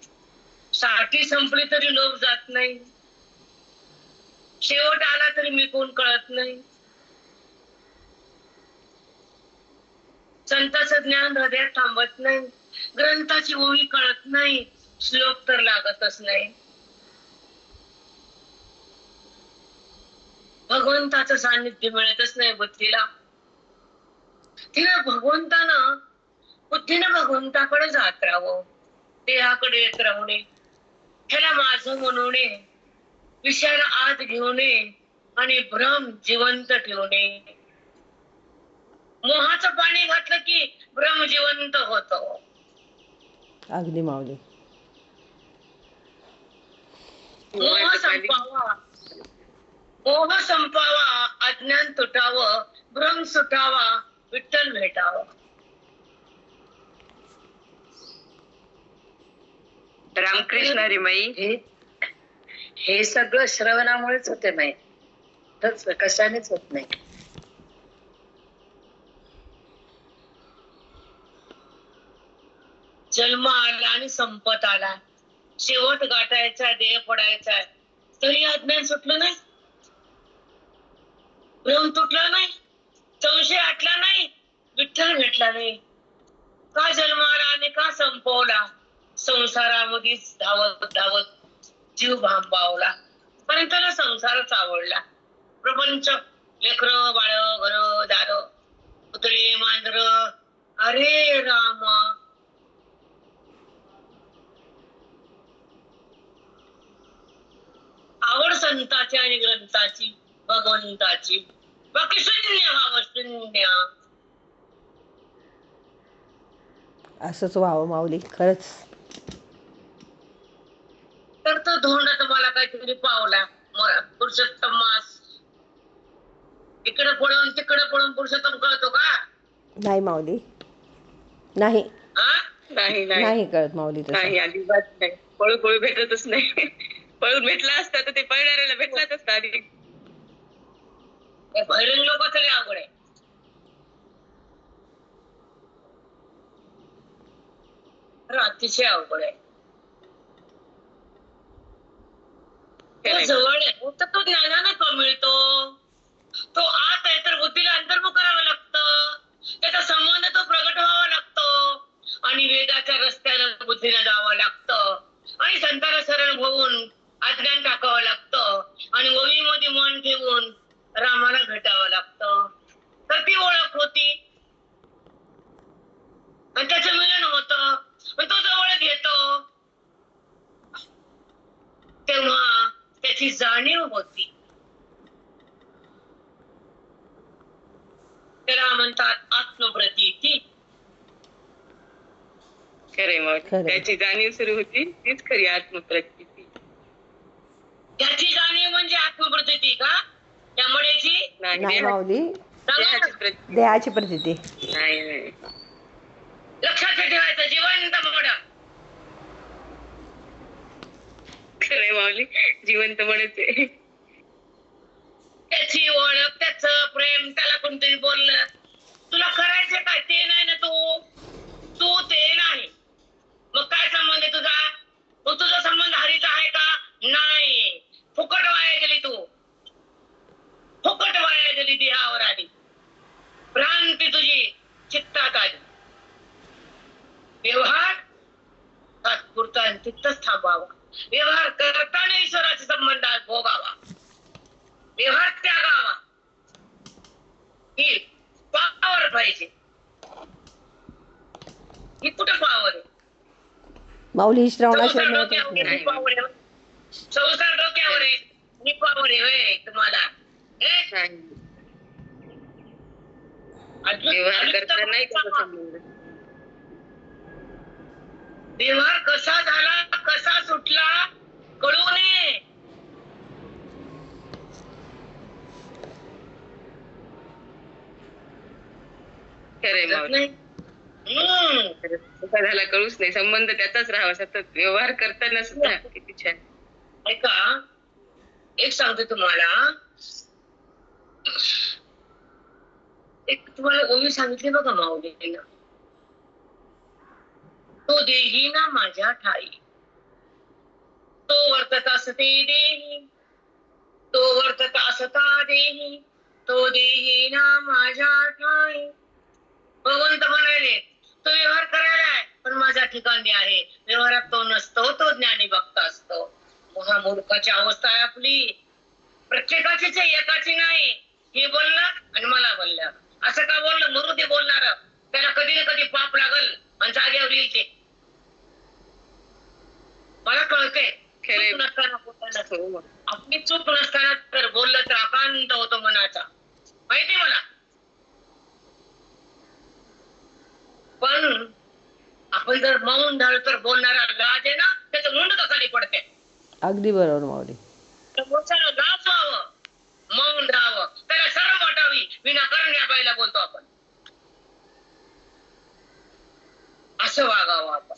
साठी संपली तरी लोभ जात नाही. शेवट आला तरी मी कोण कळत नाही. संतांचं ज्ञान हृदयात थांबत नाही. ग्रंथाची ओळी कळत नाही. श्लोक तर लागतच नाही. भगवंताचं सानिध्य मिळतच नाही बुद्धीला. तिला भगवंतानं बुद्धीनं भगवंताकडे जात राहावं. देहाकडे येत राहू नये. ह्याला माझं म्हणू नये. विषयाला आत घेऊ नये आणि भ्रम जिवंत ठेवू नये. मोहाचं पाणी घातलं की भ्रम जिवंत होतो. अगदी माऊली. मोह संपावा, मोह संपावा, अज्ञान तुटावं, भ्रम सुटावा, विठ्ठल भेटावं. रामकृष्ण रे माई. हे सगळं श्रवणामुळेच होते माई. तर कशानेच होत नाही. जन्म आला आणि संपत आला. शेवट गाठायचा, देह पडायचा, तरी अज्ञान सुटलं नाही. भ्रम तुटला नाही. संशय आटला नाही. विठ्ठल भेटला नाही. का जन्माला आणि का संपवला. संसारामध्येच धावत धावत जीव भांबावला. पण त्याला संसारच आवडला. प्रपंच, लेकर, बाळ, घर, दार, कुत्रे, मांजर, अरे राम. आवड संताची आणि ग्रंथाची, भगवंताची, बाकी शून्य व्हावं, शून्य. असंच व्हावं माऊली, खरंच. तर तो धोंडा तुम्हाला काहीतरी पावला. पुरुषोत्तम मास. इकडे पळून तिकडे पळून पुरुषोत्तम कळतो का? नाही माऊली, नाही. नाही नाही नाही कळत माऊली तसं. नाही, अजिबात नाही. पळू पळू भेटतच नाही. पळून भेटला असता तर ते पळणाऱ्याला भेटलाच असता आधी. बहिरंग लोक तरी अवघड आहे. अतिशय अवघड आहे. तो जवळ आहे तर तो ज्ञानानं का मिळतो. तो आत आहे तर बुद्धीला अंतर्मुख करावं लागतं. त्याचा संबंध तो प्रगट व्हावा लागतो. आणि वेदाच्या रस्त्यानं बुद्धीला जावं लागतं. आणि संतांना शरण होऊन अज्ञान टाकावं लागतं. आणि ओळीमध्ये मन ठेवून रामाला भेटावं लागतं. तर ती ओळख होती. आणि त्याचं मिलन होतं. पण तो जवळ घेतो तेव्हा त्याची जाणीव होती. त्याला म्हणतात आत्मप्रतीती. खरे मग त्याची जाणीव सुरू होती तीच खरी आत्मप्रतीती. त्याची जाणीव म्हणजे आत्मप्रतीती का? त्यामुळेची नाही माऊली, देहाची प्रतीती. नाही नाही, लक्षात ठेवायचं. जिवंत मोड. खरे माऊली, जिवंत म्हणच आहे. त्याची ओळख, त्याचं प्रेम. त्याला कोणतरी बोललं तुला करायचं काय, ते नाही ना तू ते नाही. मग काय संबंध आहे तुझा. मग तुझा संबंध हरीचा आहे का? नाही. फुकट वाया गेली तू. फुकट वाया गेली. देहावर आली भ्रांती, तुझी चित्तात आली. व्यवहार तात्पुरता आणि तिथंच थांबावा. व्यवहार करताना ईश्वराचे संबंध भोगावा. व्यवहार त्यागावा. ही पावर पाहिजे. ही कुठं पावर आहे माऊली? श्रवणाशिवाय संसार मिळतच डोक्यावर नाही. आहे. पावर आहे. संसार डोक्यावर आहे. ही पावर आहे होय तुम्हाला. व्यवहार करता नाही त्याचा संबंध. व्यवहार कसा झाला, कसा सुटला कळू नये. खरे माऊली. काय झाला कळूच नाही, संबंध त्याचाच राहावा सतत व्यवहार करताना सुद्धा. किती छान. ऐका, एक सांगते तुम्हाला, एक तुम्हाला ओवी सांगितली बघा माऊलीनं, तो देही ना माझ्या ठाई, तो वर्तत असते देही, तो वर्तत असता देही, तो देही ना माझ्या ठाई. भगवंत म्हणाले तो व्यवहार करायला आहे पण माझ्या ठिकाणी आहे, व्यवहारात तो नसतो, तो ज्ञानी भक्त असतो. महामूर्खाची अवस्था आहे आपली. प्रत्येकाचीच आहे, एकाची नाही. हे बोललं आणि मला बोललं, असं का बोललं, मरू दे बोलणार, त्याला कधी ना कधी पाप लागल आणि जागेवर येईल ते. मला कळते चूक नसताना बोलताना, आपली चूक नसताना तर बोललं तर अकांत होतो मनाचा, माहिती मला. पण आपण जर मौन झालो तर बोलणारा लाज आहे ना, त्याचं मुंड खाली पडते. अगदी बरोबर माऊली. लाज व्हावं, मौन राहावं, त्याला शरम वाटावी, विनाकारण या बाईला बोलतो आपण, असं वागावं आपण.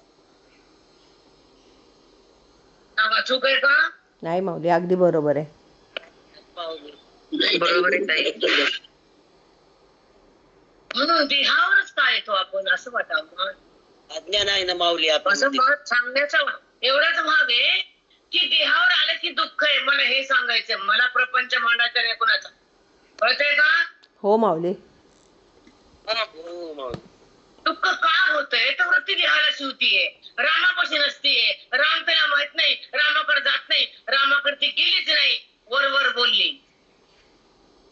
सांगा चूक आहे का? नाही माऊली, अगदी बरोबर आहे. बरोबर आहे. म्हणून देहावरच काय येतो आपण, असं वाटावं. अज्ञान आहे ना माऊली आपण. असं मत सांगण्याचा एवढाच भाग आहे की देहावर आलं की दुःख आहे, मला हे सांगायचं, मला प्रपंच मांडायचा नाही कोणाचा. कळतंय का? हो माऊली. हो माऊली. दुःख का होतंय तर वृत्ती देहाला शिवतीये, रामापाशी नसतीये. राम त्याला माहित नाही, रामाकडे जात नाही, रामाकडे ती गेलीच नाही. वर बोलली,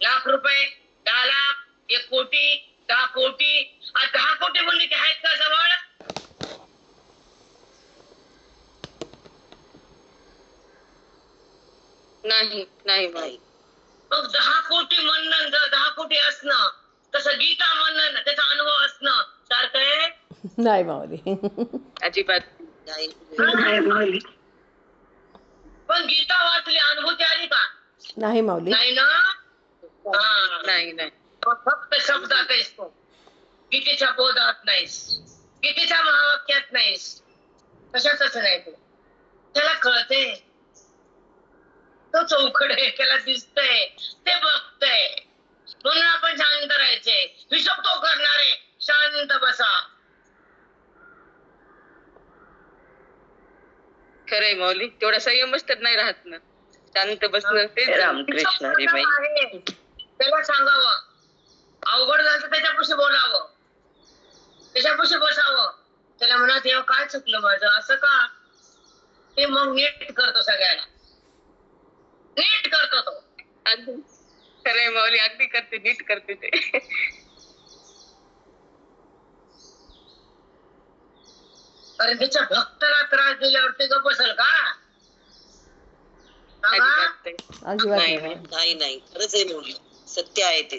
लाख रुपये, 10 लाख, 1 कोटी, 10 कोटी, 10 कोटी बोलली की आहेत का जवळ? नाही नाही नाही. मग 10 कोटी म्हणणं, 10 कोटी असणं, तसं गीता म्हणणं, त्याचा अनुभव असणं सारखं आहे? नाही माऊली. अजिबात नाही. पण गीता वाचली, अनुभूती आली का? नाही माऊली. नाही ना. नाही नाही. फक्त शब्दात आहेस तू, गीतेच्या बोधात नाहीस, गीतेच्या महावाक्यात नाहीस, कशातच नाही तू. त्याला कळते, तो चौकड आहे, त्याला दिसतंय, ते बघतंय. म्हणून आपण शांत राहायचे, हिशोब तो करणार आहे, शांत बसा. खरंय माऊली, तेवढा संयमच तर नाही राहत ना, शांत बसणं. ते रामकृष्ण हरी बाई. त्याला सांगावं, अवघड झालं तर त्याच्यापाशी बोलावं, त्याच्यापाशी बसावं, त्याला म्हणा तेव्हा काय चुकलं माझं, असं का, ते मग नीट करतो, सगळ्याला नीट करतो तो. अगदी खरंय माऊली, अगदी करते, नीट करते ते. कारण त्याच्या भक्ताला त्रास दिल्यावर ते गप्प बसेल का? अजिबात नाही. नाही नाही, खरंच आहे माऊली, सत्य आहे ते.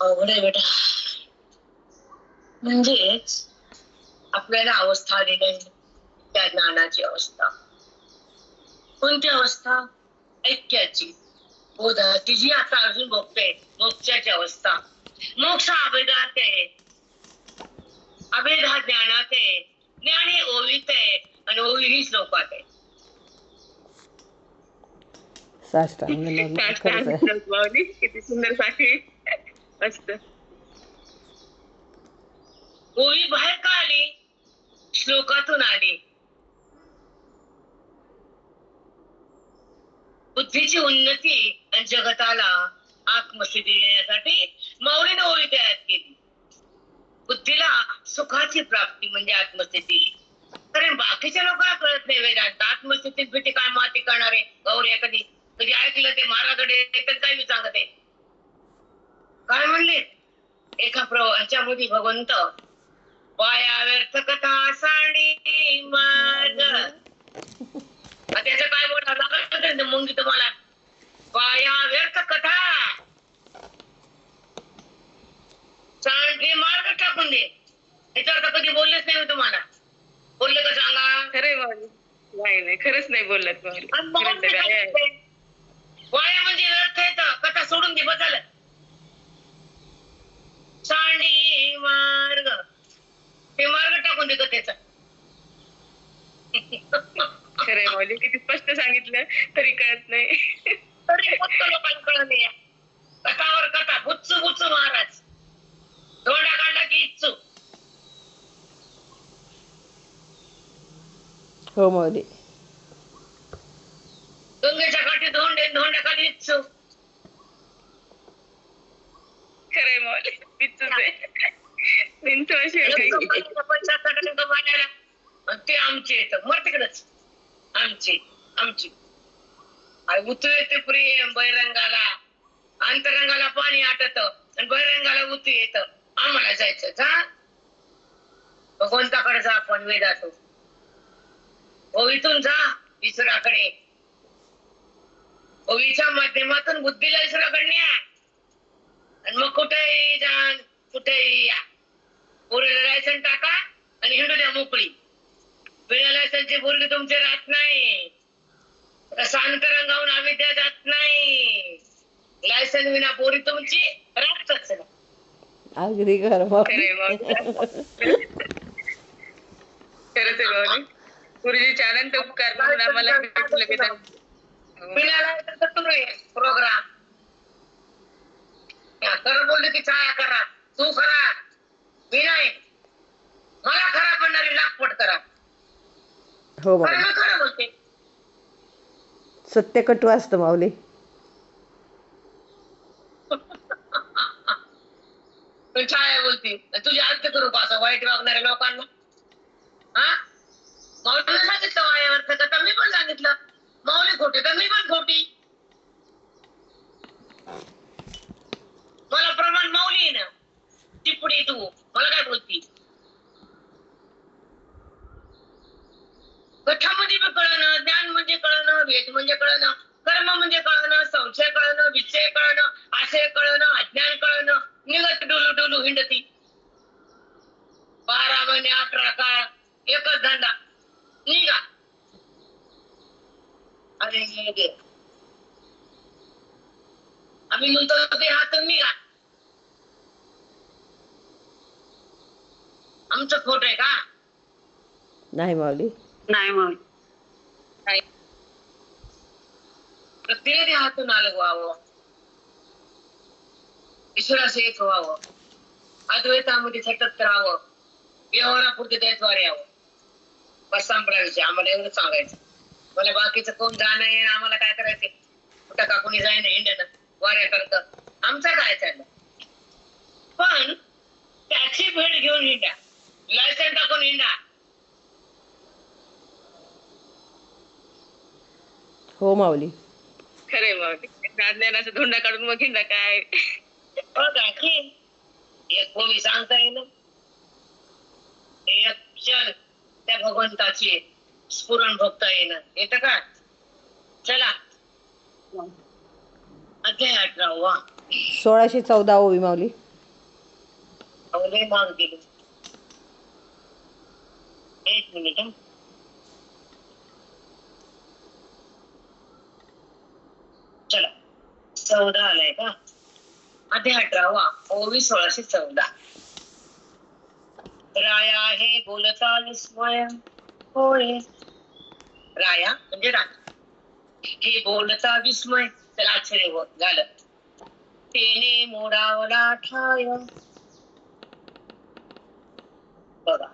अवघड आहे बेटा. म्हणजेच आपल्याला अवस्था आलेली आहे, त्या ज्ञानाची अवस्था. कोणती अवस्था? ऐक्याची, बोधाची, जी आता अजून भोगते, मोक्षाची अवस्था. मोक्ष अभेदात आहे, अभेद हा ज्ञानात आहे, ज्ञान हे ओवीत आहे आणि ओवी ही श्लोकात आहे. माऊली किती सुंदर सांगली, मस्त. ओवी बाहेर का आली? श्लोकातून आली. बुद्धीची उन्नती आणि जगताला आत्मस्थिती देण्यासाठी माऊलीने ओवी तयार केली. बुद्धीला सुखाची प्राप्ती म्हणजे आत्मस्थिती. कारण बाकीच्या लोकांना कळत नाही वेदांत. आत्मस्थितीत भीती काय माती करणार आहे गौरी, कधी कधी ऐकलं ते महाराजकडे काय मी सांगते. काय म्हणले एका ह्याच्यामध्ये भगवंत, पाया व्यर्थ कथा सांडी मार्ग. त्याचं काय बोलणार मुंगी तुम्हाला, पाया व्यर्थ कथा सांडली मार्ग टाकून दे. त्याच्यावर तर कधी बोललेच नाही मी तुम्हाला, बोलले का सांगा? खरंय माऊली, नाही नाही, खरंच नाही बोलत माऊली. वाया म्हणजे व्यर्थ येतं, कथा सोडून दे, बदल. माऊली, किती स्पष्ट सांगितलं तरी कळत नाही. तरी फक्त लोकांना कळत नाही. कथावर कथा, बुच्चू बुच्चू महाराज, धोंडा काढला की इच्छू. हो माऊली. गंगेच्या काठी धोंडे, धोंड्या खाली इच्छू. खरंय माऊली, पिच्चूच आहे. बिनथोडशिवाय काही नाही. ते आमचे येतं, मग तिकडच आमची आमची उतू येते प्रेम बहिरंगाला, अंतरंगाला पाणी आटत आणि बहिरंगाला उतू येत. आम्हाला जायचं जा भगवंताकडे, जा आपण वेदातून, ओवीतून जा ईश्वराकडे, ओवीच्या माध्यमातून बुद्धीला ईश्वराकडे न्या. आणि मग कुठेही जा, कुठेही या. पोरीला लायसन टाका आणि हिंडू द्या मोकळी. बिना लायसनची पोरगी तुमची राहत नाही. अंतरंगाहून अविद्या जात नाही. लायसन विना पोरी तुमची राहतच नाही. अगदी खरं माऊली. खरंय माऊली. खरंच आहे माऊली. गुरुजीचे अनंत उपकार म्हणून आम्हाला भेटलं की बिना लायसनचा तुम्ही प्रोग्राम खरं बोलले की छाया करा, तू करा, मी नाही. मला खरा म्हणणारी लागपट करा. हो खरं माऊली. मी खरं बोलते. सत्य कटू असतं माऊली. तू छाया बोलती, तुझी अर्थ करू का असं वाईट वागणाऱ्या लोकांना? हा, माऊलीने सांगितलं वायावर तर मी पण सांगितलं. माऊली खोटी तर मी पण खोटी. मला प्रमाण माऊली आहे ना. टिप्पणी तू मला काय बोलती? कथा म्हणजे कळणं, ज्ञान म्हणजे कळणं, भेद म्हणजे कळणं, कर्म म्हणजे कळणं, संशय कळणं, विषय कळणं, आशय कळणं, अज्ञान कळणं. निघत डुलू डुलू हिंडती. 12 महिने 18 काळ एकच धंदा. निघा. अरे देव, आम्ही म्हणतो ते हातून निघा. आमचं खोट आहे का? नाही माऊली. नाही माऊली. प्रत्येक हातून अलग व्हावं, ईश्वराशी एक व्हावं, अद्वैतामध्ये सतत राहावं, व्यवहारापुरते द्वैतवार यावं. बस संपला विषय. आम्हाला एवढं सांगायचं. मला बाकीचं कोण जाणं येणं आम्हाला काय करायचं? कुठं का कोणी जाईन हिंडणं वाऱ्या करत, आमचं काय चाललं? पण त्याची भेट घेऊन हिंडा, लायसन टाकून हिंडा. हो माऊली. खरंय माऊली. ज्ञानाचा धोंडा काढून मग हिंडा काय? एक कोणी सांगता येईल, एक क्षण त्या भगवंताची स्फुरण भोगता येणं येतं का? चला अध्याय 18. 1614 ओवी माऊली. अवलय माग दिली. एक मिनिट. चला 14 आलाय का? अध्याय 18 ओवी 1614. राया हे बोलता विस्मय होय. राया म्हणजे राजा. हे बोलता विस्मय, त्याला आश्चर्य होत झालं. तेने मोडावला ठाय. बघा,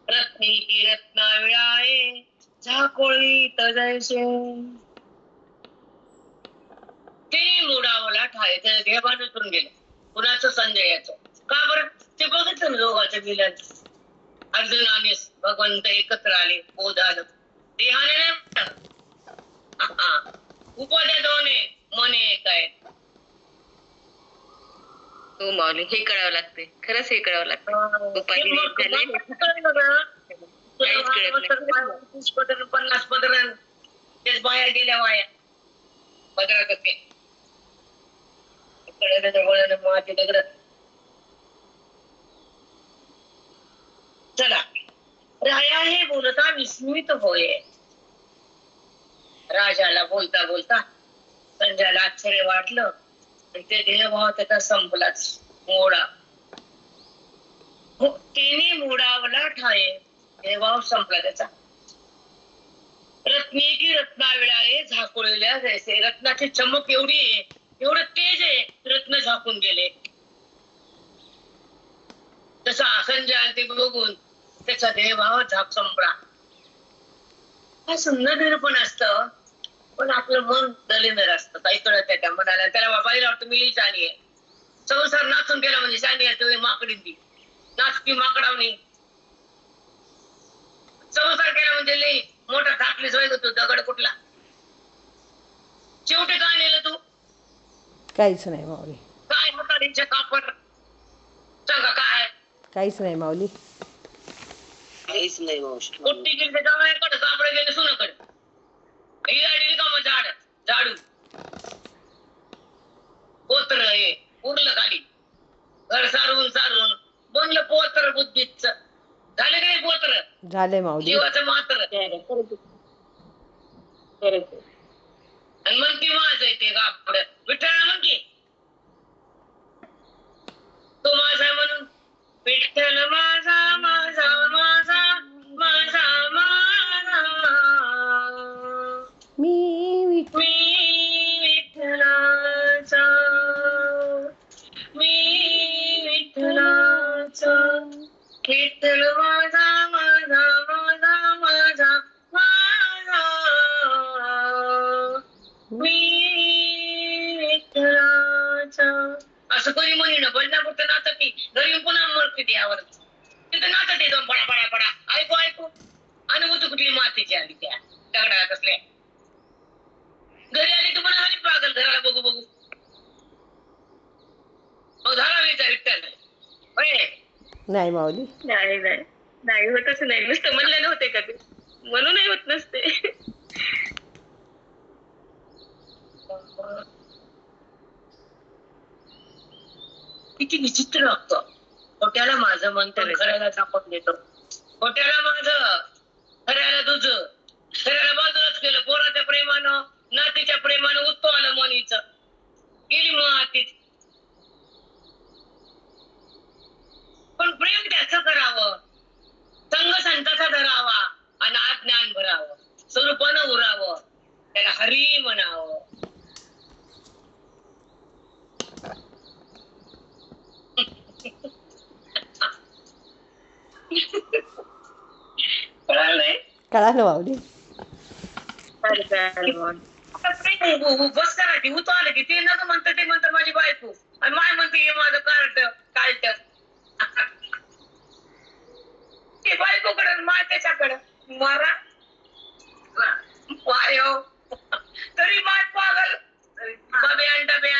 रत्नी की रत्नाविळाए झाकोळी तजैसे. ते मोडावला ठाय, त्याचं देहभान उतरून गेलं. कुणाचं? संजयाचं. का बरं? ते बघितलं दोघांचं मिलन. अर्जुन आणि भगवंत एकत्र आले, बोध आलं. देहाने नाही, उपाध्या दोन आहे, मन एक आहे. हो माऊली, हे कळावं लागते. खरंच हे कळावं लागतं. उपाधी झाले. 50 पदर तेच बाहेर गेल्या वाया. पदरा टक्के माती दगड. चला, राया हे बोलता विस्मित होय. राजाला बोलता बोलता संजयाला आश्चर्य वाटलं आणि ते देहभाव त्याचा संपलाच. मोडा, तेने मोडावला ठाये, देहभाव संपला त्याचा. रत्नी की रत्नाविळाळे झाकुळलेल्या जैसे. रत्नाची चमक एवढी आहे, एवढं तेज आहे, रत्न झाकून गेले. तसा संजय आणि ते बघून त्याचा देहभाव झाक संपला. हा सुंदर निरूपण असतं, पण आपलं मन दलिंदर असतं, काही कळत नाही त्या मनाला. त्याला बाईला वाटतं मी शानी आहे. संसार नाचून गेला म्हणजे शानी आहे, तो माकडी ती नाचती माकडावणी. संसार केला म्हणजे लई मोठा टाकलीच वय तू दगड कुठला. शेवटी काय नेलं तू? काहीच नाही माऊली. काय हाताडीच्या कापड सांगा काय? काहीच नाही माऊली. काहीच नाही मावशी. कुट्टी गेली तर जावयाकडे, कापड गेले सुनाकडे. ही गाडी का मग झाडू पोत्र हे उरलं खाली. घर सारून सारून बनलं पोत्र बुद्धीच. झालं की नाही पोत्र? झाले माऊली. जीवाचं मात्र. आणि म्हणती माझं आहे ते कापड. विठ्ठल म्हणते तो माझा आहे म्हणून. विठ्ठल माझा माझा माझा माझा माझा. मी विठ्ठलाचा, मी विठ्ठलाचा. विठ्ठल माझा माझा माझा माझा माझा. मी विठ्ठलाचा. असं कोणी म्हणी ना बदनापुरतं नाचत नाही. घरी पुन्हा मरते त्यावर. तिथं नाचत येतो पडा पडा पडा. ऐकू ऐकू अनुभूती कुठली मातीची आली त्या दगडाला कसल्या. घरी आली तू पुन्हा आली पागल घराला बघू बघू. मग झाला विचार विठ्ठल होय. नाही माऊली. नाही नाही नाही होतच नाही. नुसतं म्हणलं नव्हते का ते, म्हणूनही होत नसते. किती विचित्र वागतं. खोट्याला माझं म्हणतो, खऱ्याला दाखवून देतो. खोट्याला माझं, खऱ्याला तुझं. खऱ्याला बाजूलाच केलं. पोराच्या प्रेमानं, नातीच्या प्रेमानं उत्तो आलं मनीच. गेली मग आतीत. पण प्रेम त्याचं करावं, संग संताचा धरावा आणि आज्ञान भरावं. स्वरूपानं उरावं, त्याला हरी म्हणावं. कळालं नाही? कळालं माऊली. बस करा की उतो आलं की ते नका म्हणतं ते म्हणतं माझी बायको आणि माय म्हणते हे माझं कार्ट. ते बायकोकडे माय त्याच्याकडे मारा माय तरी माय पागल. बाबे डबे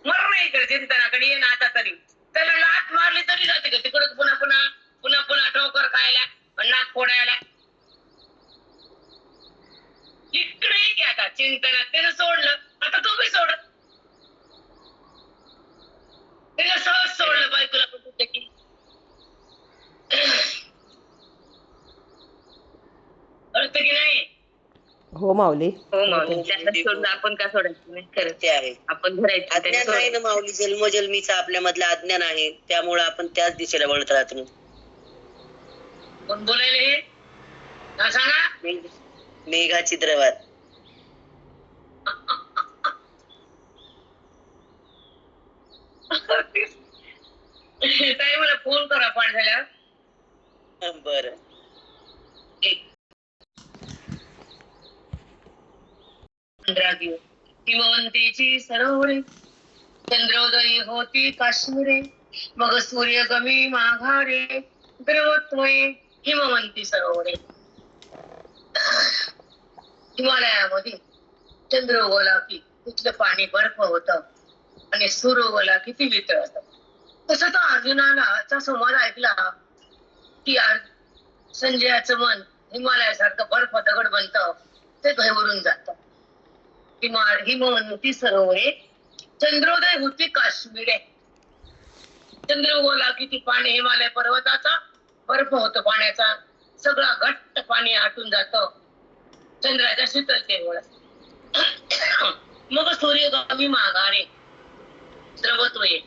मर नाही इकडे चिंतनाकडे ये ना आता तरी. त्याला लाट मारली तरी जाते का तिकडे पुन्हा पुन्हा पुन्हा पुन्हा ठोकर खायला नाक फोडायला. इकडे की आता चिंतनात त्यानं सोडलं, आता तो बी सोड. त्याला सहज सोडलं बायकोला की. कळतं की नाही? हो माऊली. हो माऊली. त्याला सोडलं आपण का सोडायचं नाही? खरं ते आहे. आपण धरायचं. अज्ञान आहे ना माऊली, जन्मजन्मीचा आपल्या मधलं अज्ञान आहे. त्यामुळे आपण त्याच दिशेला वळत राहतो. कोण बोलायला हे ना सांगा? मेघा चित्रवाद. ताई मला फोन करा पाठ झाल्यावर. बर. हिमवंतीची सरोवरे चंद्रोदयी होती काश्मीरे. मग सूर्य गमी माघारे द्रवत्वये हिमवंती सरोवरे. हिमालयामध्ये चंद्र उगवला की तिथलं पाणी बर्फ होत आणि सूर्य उगवला की ती वितळत. तसं तो अर्जुनाला संवाद ऐकला की संजयाचं मन हिमालयासारखं बर्फ दगड बनतं, ते भयवरून जात. हिमवंती सरोवरे चंद्रोदय होती काश्मीरे. चंद्र उगवला की ती पाणी हिमालय पर्वताचा बर्फ होतो पाण्याचा, सगळा घट्ट पाणी आटून जात चंद्राच्या शीतलतेमुळे. मग सूर्य गमी माघारे द्रवत्वये.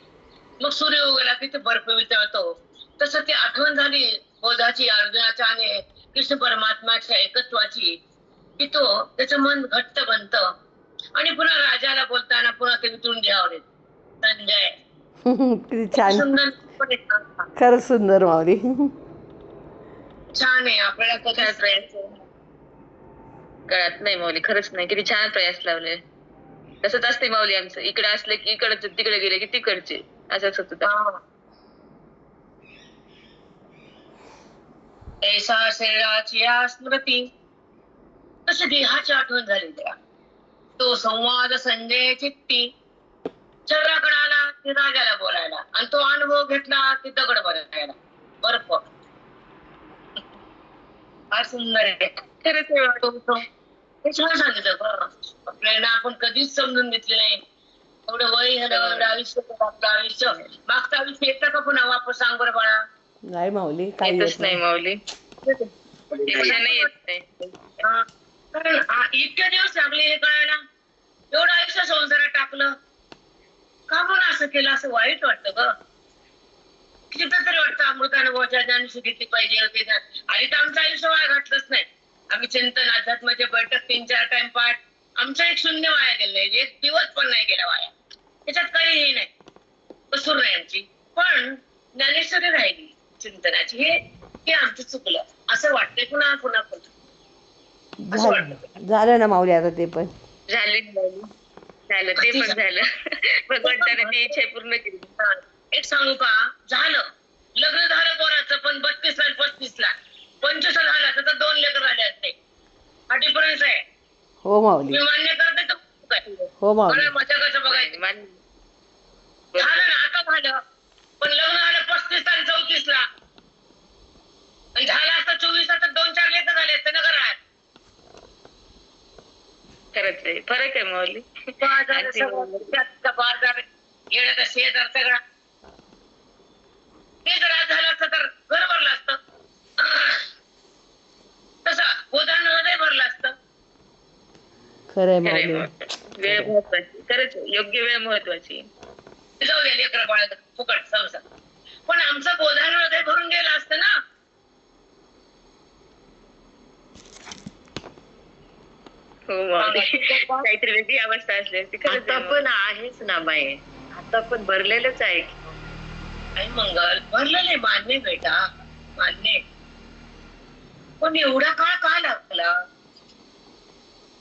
मग सूर्य उगवला की ते बर्फ वितळतो. तसं ती आठवण झाली बोधाची अर्जुनाच्या आणि कृष्ण परमात्माच्या एकत्वाची, की तो त्याचं मन घट्ट बनतं आणि पुन्हा राजाला बोलताना पुन्हा ते वितळून घ्यावं देत. संजय किती छान, सुंदर पण आहे ना. खरंच सुंदर माऊली. छान आहे. आपल्याला कधी छान प्रयास कळत नाही माऊली, खरंच नाही. किती छान प्रयास लावले. तसंच असते माऊली आमचं, इकडे असलं की इकडचं, तिकडे गेले की तिकडचे, असंच होत. ऐसा शरीराची या स्मृती, तशी देहाची आठवण झाली त्या. तो संवाद संजय चित्ती, शरीराकडे आला की राजाला बोलायला, आणि तो अनुभव घेतला की दगड बनायला. बर्फ फार सुंदर आहे. खरंच आहे माऊली. हे छान सांगितलं ग. आपल्याला आपण कधीच समजून घेतले नाही. एवढं वय झालं, एवढं आयुष्य, आपलं आयुष्य, मागचं आयुष्य येतं का पुन्हा वापस? सांग बरं बाळा. नाही माऊली, काही येतच येत नाही नाही. माऊली, नाही येत नाही. हा. कारण इतके दिवस लागले हे कळायला. एवढं आयुष्य संसारात टाकलं, का म्हणून असं केलं? असं वाईट वाटतं ग. किती तरी वाटतं अमृतानुभवाच्या ज्ञानशी घेतली पाहिजे होती. आणि तर आमचं आयुष्य वाया घातलंच नाही. आम्ही चिंतन अध्यात्माचे बैठक 3-4 टाइम पाठ, आमचं एक शून्य वाया गेलं नाही. एक दिवस पण नाही गेला वाया. त्याच्यात काही हे नाही, कसूर नाही आमची. पण ज्ञानेश्वरी राहिली चिंतनाची, हे आमचं चुकलं असं वाटतंय पुन्हा पुन्हा पुन्हा. असं वाटतं. झालं ना माऊली आता ते पण. झालं ते पण झालं. भगवंताने ती इच्छा पूर्ण केली. एक सांगू का? झालं, लग्न झालं पोराचं, पण 32 ला 35 ला 25 झाला तर 2 लेकर झाले असते. अटीपर्यंत आहे. हो माऊली, मी मान्य करते तर काय? हो माऊली. मला मजा कसं बघायचं? झालं ना, आता झालं, पण लग्न झालं 35 आणि 34 ला, आणि झालं असतं 24 ला तर 2-4 लेकर झाले असते ना घरात. खरंच आहे, फरक आहे माऊली. बाजार येण्याचा शेजार सगळा, ते जर आज झालं असतं तर घर भरलं असतं. तसं गोदान हृदय भरलं असतं. खरंय खरंय माऊली. माऊली. वेळ महत्वाची, खरंच योग्य वेळ महत्वाची. जाऊ द्या लेकर बाळ फुकट संसार, पण आमचं गोदान हृदय भरून गेलं असतं ना. हो माऊली, काहीतरी वेगळी अवस्था असली असती. खरंच आता आहे पण आहेच ना बाई, आता पण भरलेलंच आहे. आई मंगल भरलेले, मान्य बेटा, मान्य. पण एवढा काळ का लागला?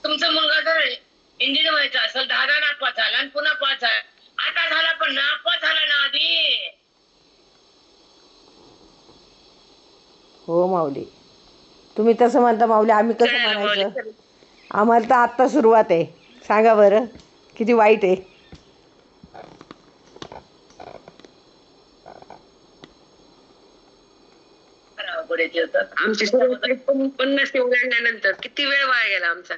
तुमचा मुलगा जर इंजिनियर व्हायचा असेल, 10 नापास झाला आणि पुन्हा पास झाला. आता झाला पण नापास झाला ना आधी. हो माऊली, तुम्ही तसं म्हणता माऊली, आम्ही कसं म्हणायचं? आम्हाला तर आत्ता सुरुवात आहे. सांगा बरं किती वाईट आहे. आमची 50 ओलांडल्यानंतर किती वेळ वाया गेला आमचा.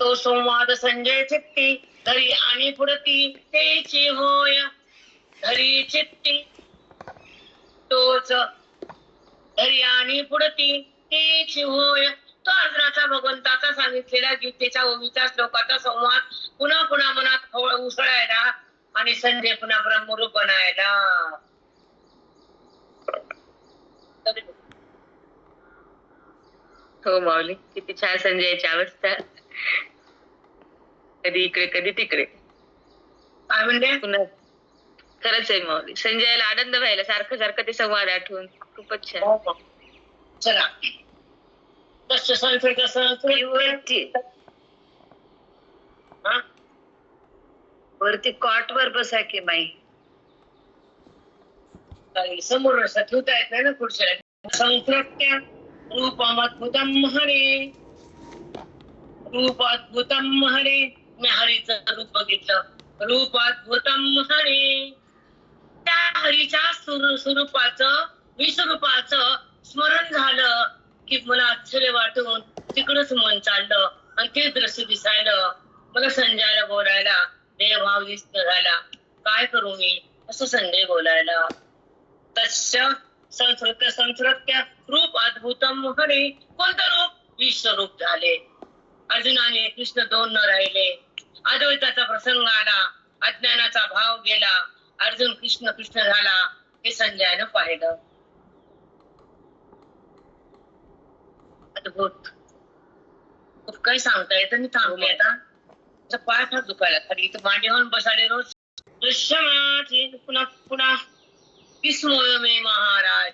तो संवाद संजय चित्ती, धरी आणि पुढती तेची होय. धरी चित्ती तोच, धरी आणि पुढती तेची होय. तो अर्जुनाचा भगवंताचा सांगितलेला गीतेच्या ओवीच्या श्लोकाचा संवाद पुन्हा पुन्हा मनात उसळायला आणि संजय पुन्हा ब्रह्मरूप बनायला. हो माऊली, किती छान संजयची अवस्था. कधी इकडे कधी तिकडे. काय म्हणले? पुन्हा खरंच आहे माऊली, संजयला आनंद व्हायला सारखं सारखं ते संवाद आठवून खूपच छान. चला तस्य संस्कृत वरती कॉट वर बसा की बाई. समोर ठेवता येत नाही ना खुर्चीला. संस्कृत्य रूपमद्भुतम हरे, रूपाद्भुतम हरे. मी हरीचं रूप बघितलं, रूपाद्भुतम हरे. त्या हरीच्या स्वरूपाचं, विस्वरूपाचं स्मरण झालं की मला आश्चर्य वाटून तिकडच मन चाललं आणि ते दृश्य दिसायला. मला संजयला बोलायला देवभाव दिसत झाला. काय करू मी? असं संजय बोलायला. तस्य संस्कृत्य रूप अद्भुतम हरे. कोणतं रूप? विश्वरूप झाले. अर्जुनाने कृष्ण 2 न राहिले. अद्वैताचा प्रसंग आला, अज्ञानाचा भाव गेला, अर्जुन कृष्ण कृष्ण झाला. हे संजयानं पाहिलं. अद्भुत. खूप काही सांगता येतं. मी थांबले आता. माझा पाठ हात दुखायला खाली इथं मांडीवर बसाले रोज. दृश्यमाचे पुन्हा पुन्हा विस्मय मे महाराज.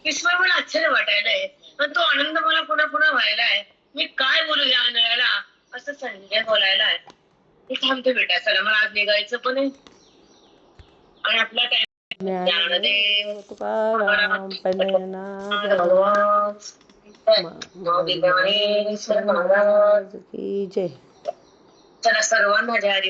विस्मय मला आश्चर्य वाटायलाय, पण तो आनंद मला पुन्हा पुन्हा व्हायलाय. मी काय बोलू या अनयाला असं संजय बोलायलाय. मी थांबते बेटा, चला मला आज निघायचं पण आहे. आणि आपला टाइम ज्ञानदेव तुकाराम पंढरीनाथ भगवान महाराज की जय. चला सर्वांना जय हरी.